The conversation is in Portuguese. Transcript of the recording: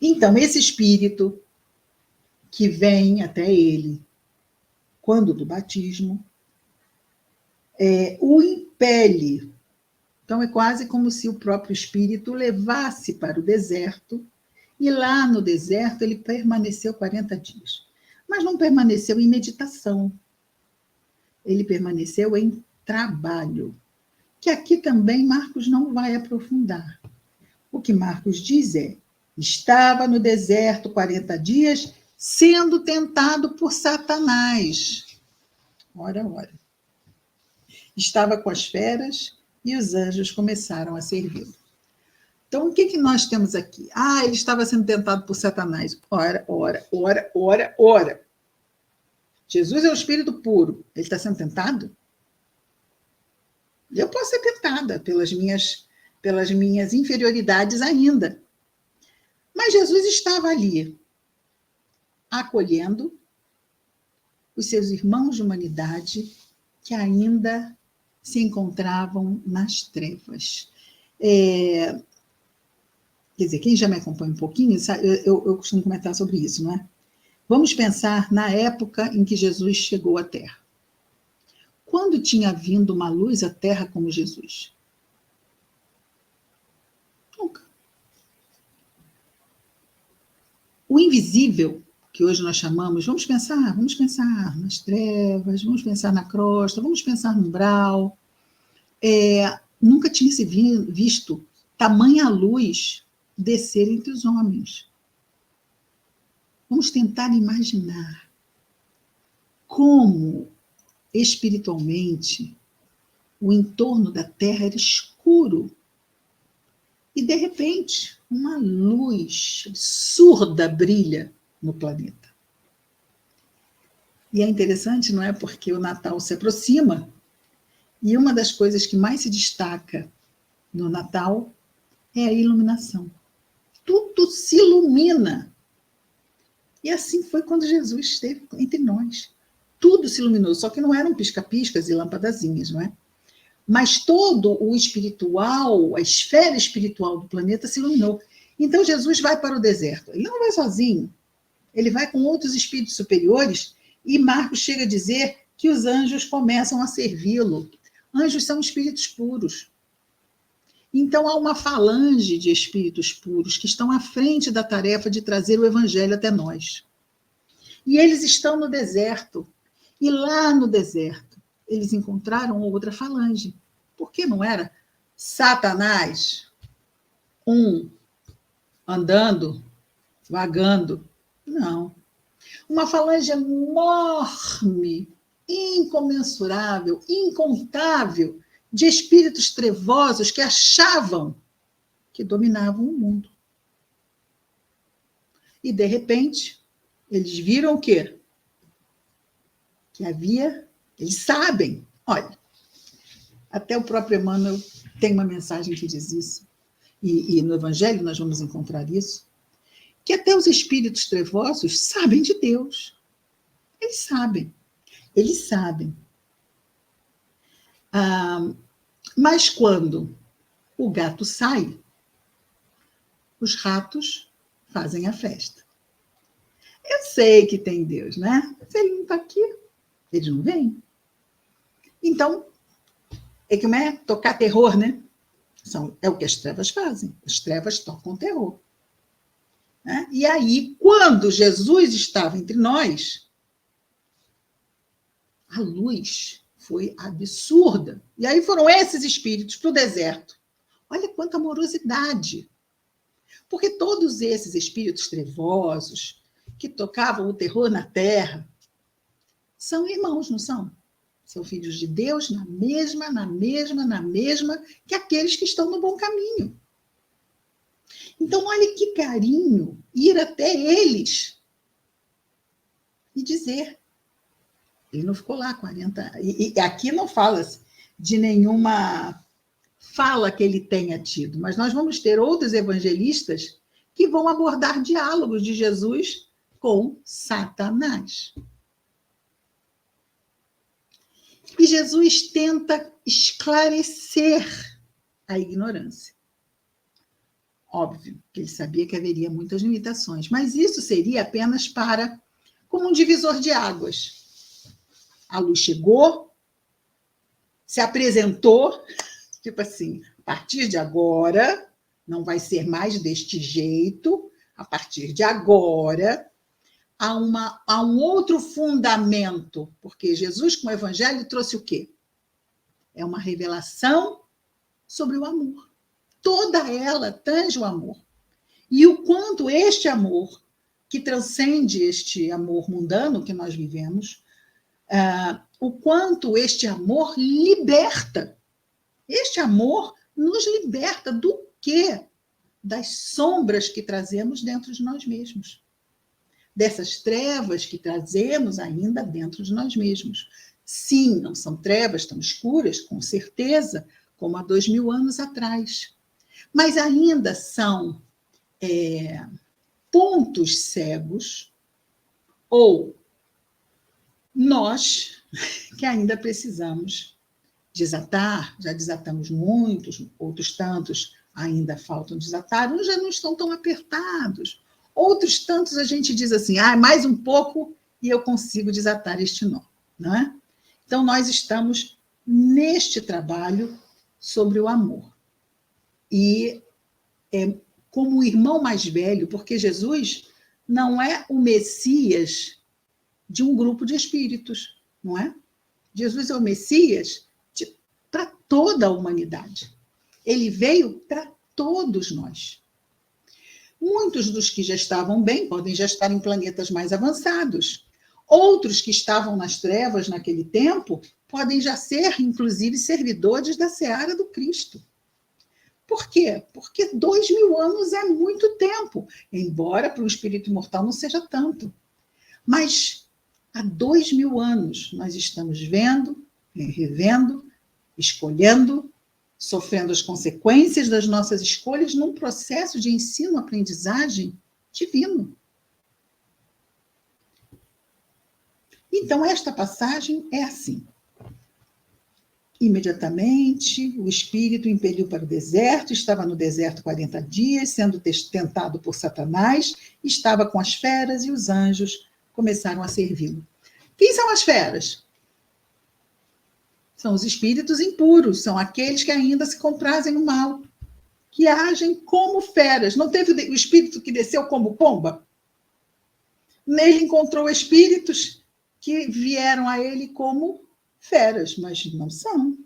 Então, esse espírito que vem até ele, quando do batismo, o impele. Então, é quase como se o próprio espírito levasse para o deserto, e lá no deserto ele permaneceu 40 dias. Mas não permaneceu em meditação, ele permaneceu em trabalho, que aqui também Marcos não vai aprofundar. O que Marcos diz é: estava no deserto 40 dias, sendo tentado por Satanás. Ora, ora. Estava com as feras e os anjos começaram a servi-lo. Então, o que nós temos aqui? Ele estava sendo tentado por Satanás. Ora, ora, ora, ora, ora. Jesus é o Espírito puro. Ele está sendo tentado? Eu posso ser tentada pelas minhas inferioridades ainda. Mas Jesus estava ali, acolhendo os seus irmãos de humanidade que ainda se encontravam nas trevas. Quer dizer, quem já me acompanha um pouquinho, eu costumo comentar sobre isso, não é? Vamos pensar na época em que Jesus chegou à Terra. Quando tinha vindo uma luz à Terra como Jesus? Nunca. O invisível, que hoje nós chamamos, vamos pensar nas trevas, vamos pensar na crosta, vamos pensar no umbral. Nunca tinha se visto tamanha luz descer entre os homens. Vamos tentar imaginar como, espiritualmente, o entorno da Terra era escuro. E, de repente, uma luz absurda brilha no planeta. E é interessante, não é? Porque o Natal se aproxima e uma das coisas que mais se destaca no Natal é a iluminação. Tudo se ilumina. E assim foi quando Jesus esteve entre nós. Tudo se iluminou, só que não eram pisca-piscas e lampadazinhas, não é? Mas todo o espiritual, a esfera espiritual do planeta se iluminou. Então Jesus vai para o deserto. Ele não vai sozinho. Ele vai com outros espíritos superiores e Marcos chega a dizer que os anjos começam a servi-lo. Anjos são espíritos puros. Então há uma falange de espíritos puros que estão à frente da tarefa de trazer o evangelho até nós. E eles estão no deserto. E lá no deserto, eles encontraram outra falange. Porque não era Satanás, andando, vagando. Não. Uma falange enorme, incomensurável, incontável, de espíritos trevosos que achavam que dominavam o mundo. E, de repente, eles viram o quê? Que havia... Eles sabem. Olha, até o próprio Emmanuel tem uma mensagem que diz isso. E no Evangelho nós vamos encontrar isso. Que até os espíritos trevosos sabem de Deus. Eles sabem. Eles sabem. Mas quando o gato sai, os ratos fazem a festa. Eu sei que tem Deus, né? Mas ele não está aqui. Eles não vêm. Então, como é? Tocar terror, né? É o que as trevas fazem. As trevas tocam terror. Né? E aí, quando Jesus estava entre nós, a luz foi absurda. E aí foram esses espíritos para o deserto. Olha quanta amorosidade. Porque todos esses espíritos trevosos que tocavam o terror na terra são irmãos, não são? São filhos de Deus na mesma que aqueles que estão no bom caminho. Então, olha que carinho ir até eles e dizer. Ele não ficou lá 40... E aqui não fala-se de nenhuma fala que ele tenha tido, mas nós vamos ter outros evangelistas que vão abordar diálogos de Jesus com Satanás. E Jesus tenta esclarecer a ignorância. Óbvio que ele sabia que haveria muitas limitações, mas isso seria apenas como um divisor de águas. A luz chegou, se apresentou, tipo assim, a partir de agora, não vai ser mais deste jeito, a partir de agora, há um outro fundamento, porque Jesus, com o Evangelho, trouxe o quê? É uma revelação sobre o amor. Toda ela tange o amor. E o quanto este amor, que transcende este amor mundano que nós vivemos, o quanto este amor liberta. Este amor nos liberta do quê? Das sombras que trazemos dentro de nós mesmos. Dessas trevas que trazemos ainda dentro de nós mesmos. Sim, não são trevas tão escuras, com certeza, como há 2000 anos atrás. Mas ainda são pontos cegos, ou nós que ainda precisamos desatar, já desatamos muitos, outros tantos ainda faltam desatar, uns já não estão tão apertados, outros tantos a gente diz assim, mais um pouco e eu consigo desatar este nó, não é? Então, nós estamos neste trabalho sobre o amor. E como o irmão mais velho, porque Jesus não é o Messias de um grupo de espíritos, não é? Jesus é o Messias para toda a humanidade. Ele veio para todos nós. Muitos dos que já estavam bem podem já estar em planetas mais avançados. Outros que estavam nas trevas naquele tempo podem já ser, inclusive, servidores da seara do Cristo. Por quê? Porque 2000 anos é muito tempo, embora para um espírito imortal não seja tanto. Mas há 2000 anos nós estamos vendo, revendo, escolhendo, sofrendo as consequências das nossas escolhas num processo de ensino-aprendizagem divino. Então, esta passagem é assim. Imediatamente, o espírito o impeliu para o deserto, estava no deserto 40 dias, sendo tentado por Satanás, estava com as feras e os anjos começaram a servi-lo. Quem são as feras? São os espíritos impuros, são aqueles que ainda se comprazem no mal, que agem como feras. Não teve o espírito que desceu como pomba? Nele encontrou espíritos que vieram a ele como feras, mas não são.